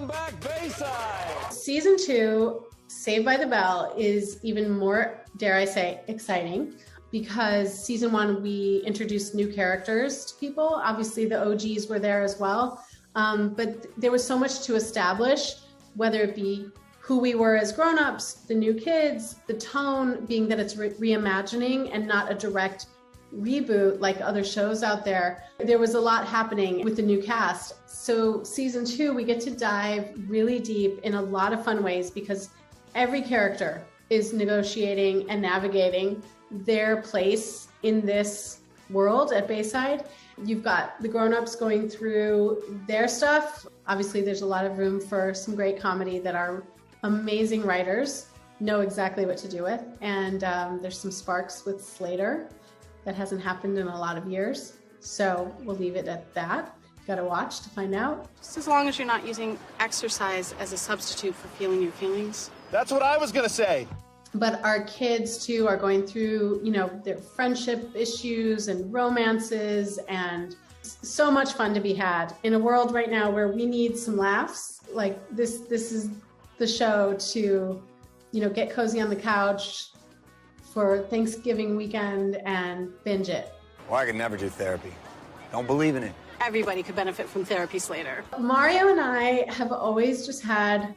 Welcome back, Bayside. Season 2, Saved by the Bell, is even more, dare I say, exciting because season 1, we introduced new characters to people. Obviously, the OGs were there as well. But there was so much to establish, whether it be who we were as grown-ups, the new kids, the tone being that it's reimagining and not a direct reboot like other shows out there. There was a lot happening with the new cast. So season 2, we get to dive really deep in a lot of fun ways because every character is negotiating and navigating their place in this world at Bayside. You've got the grown-ups going through their stuff. Obviously, there's a lot of room for some great comedy that our amazing writers know exactly what to do with. And there's some sparks with Slater that hasn't happened in a lot of years. So we'll leave it at that. Got to watch to find out. Just as long as you're not using exercise as a substitute for feeling your feelings. That's what I was going to say. But our kids, too, are going through, their friendship issues and romances, and so much fun to be had in a world right now where we need some laughs. Like this is the show to, get cozy on the couch for Thanksgiving weekend and binge it. Well, I could never do therapy. Don't believe in it. Everybody could benefit from therapy, Slater. Mario and I have always just had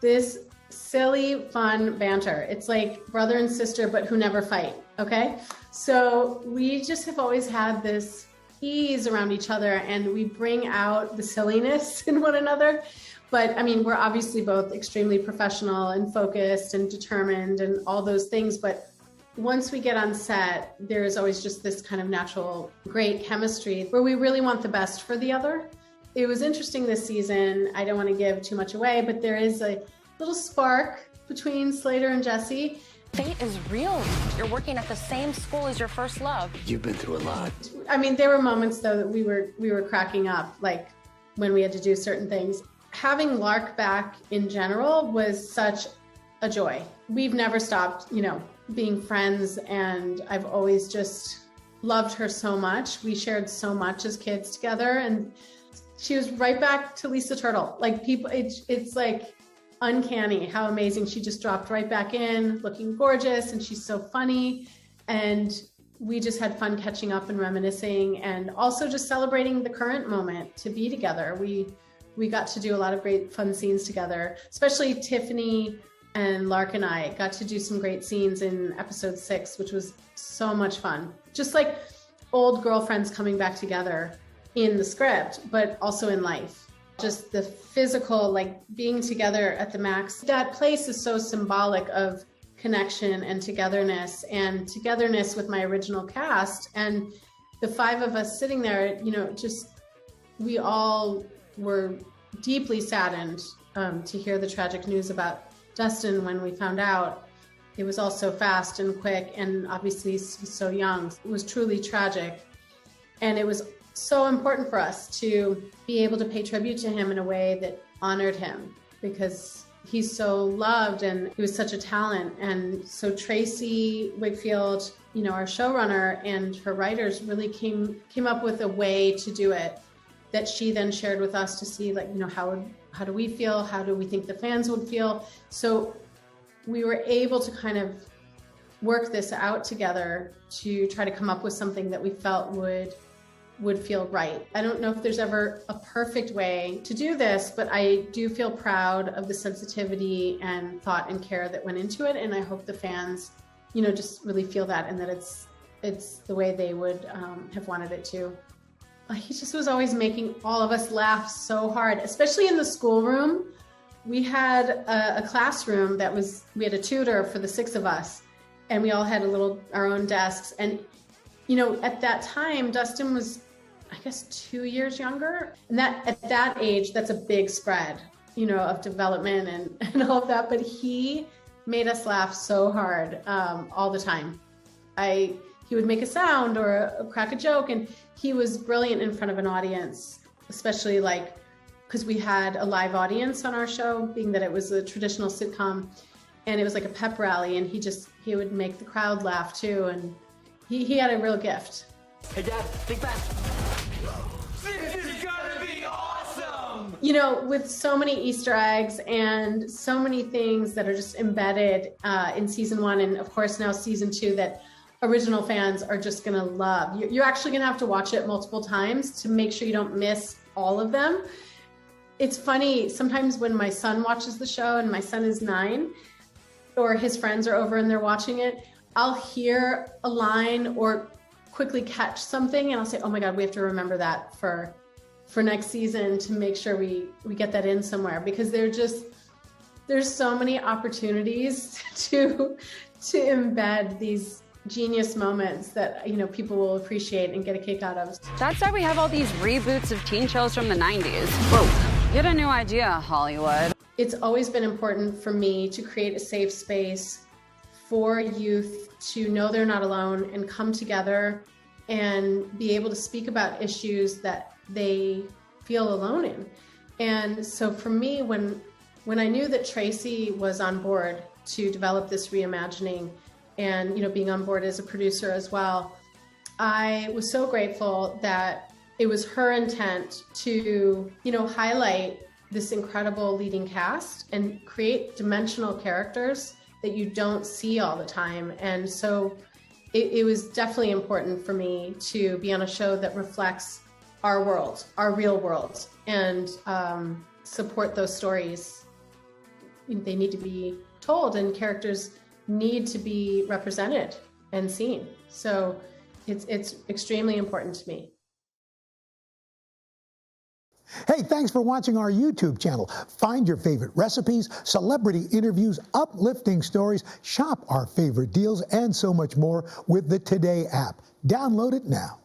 this silly, fun banter. It's like brother and sister, but who never fight, okay? So we just have always had this ease around each other, and we bring out the silliness in one another. But, we're obviously both extremely professional and focused and determined and all those things, but once we get on set, there's always just this kind of natural, great chemistry where we really want the best for the other. It was interesting this season. I don't want to give too much away, but there is a little spark between Slater and Jesse. Fate is real. You're working at the same school as your first love. You've been through a lot. There were moments though that we were cracking up, like when we had to do certain things. Having Lark back in general was such a joy. We've never stopped, being friends, and I've always just loved her so much. We shared so much as kids together, and she was right back to Lisa Turtle. Like it's like uncanny how amazing. She just dropped right back in, looking gorgeous, and she's so funny. And we just had fun catching up and reminiscing, and also just celebrating the current moment to be together. We got to do a lot of great fun scenes together, especially Tiffany and Lark and I got to do some great scenes in episode 6, which was so much fun. Just like old girlfriends coming back together in the script, but also in life. Just the physical, like being together at the max. That place is so symbolic of connection and togetherness with my original cast. And the 5 of us sitting there, we all were deeply saddened to hear the tragic news about Dustin when we found out. It was all so fast and quick, and obviously he's so young. It was truly tragic. And it was so important for us to be able to pay tribute to him in a way that honored him, because he's so loved and he was such a talent. And so Tracy Wakefield, our showrunner, and her writers really came up with a way to do it that she then shared with us to see, how do we feel? How do we think the fans would feel? So we were able to kind of work this out together to try to come up with something that we felt would feel right. I don't know if there's ever a perfect way to do this, but I do feel proud of the sensitivity and thought and care that went into it. And I hope the fans, just really feel that, and that it's the way they would have wanted it to. He just was always making all of us laugh so hard, especially in the schoolroom. We had a classroom we had a tutor for the 6 of us, and we all had our own desks. And, at that time, Dustin was, I guess, 2 years younger. And at that age, that's a big spread, of development and all of that. But he made us laugh so hard all the time. He would make a sound or crack a joke, and he was brilliant in front of an audience, especially because we had a live audience on our show, being that it was a traditional sitcom, and it was like a pep rally, and he would make the crowd laugh too, and he had a real gift. Hey Dad, think fast. This is gonna be awesome! You know, with so many Easter eggs and so many things that are just embedded in season 1, and of course now season 2, that original fans are just gonna love. You're actually gonna have to watch it multiple times to make sure you don't miss all of them. It's funny, sometimes when my son watches the show, and my son is 9, or his friends are over and they're watching it, I'll hear a line or quickly catch something and I'll say, oh my God, we have to remember that for next season to make sure we get that in somewhere, because there's so many opportunities to embed these genius moments that, you know, people will appreciate and get a kick out of. That's why we have all these reboots of teen shows from the 90s. Whoa, get a new idea, Hollywood. It's always been important for me to create a safe space for youth to know they're not alone and come together and be able to speak about issues that they feel alone in. And so for me, when I knew that Tracy was on board to develop this reimagining, and, you know, being on board as a producer as well, I was so grateful that it was her intent to, you know, highlight this incredible leading cast and create dimensional characters that you don't see all the time. And so it was definitely important for me to be on a show that reflects our world, our real world, and support those stories. They need to be told, and characters need to be represented and seen. So it's extremely important to me. Hey, thanks for watching our YouTube channel. Find your favorite recipes, celebrity interviews, uplifting stories, shop our favorite deals, and so much more with the Today app. Download it now.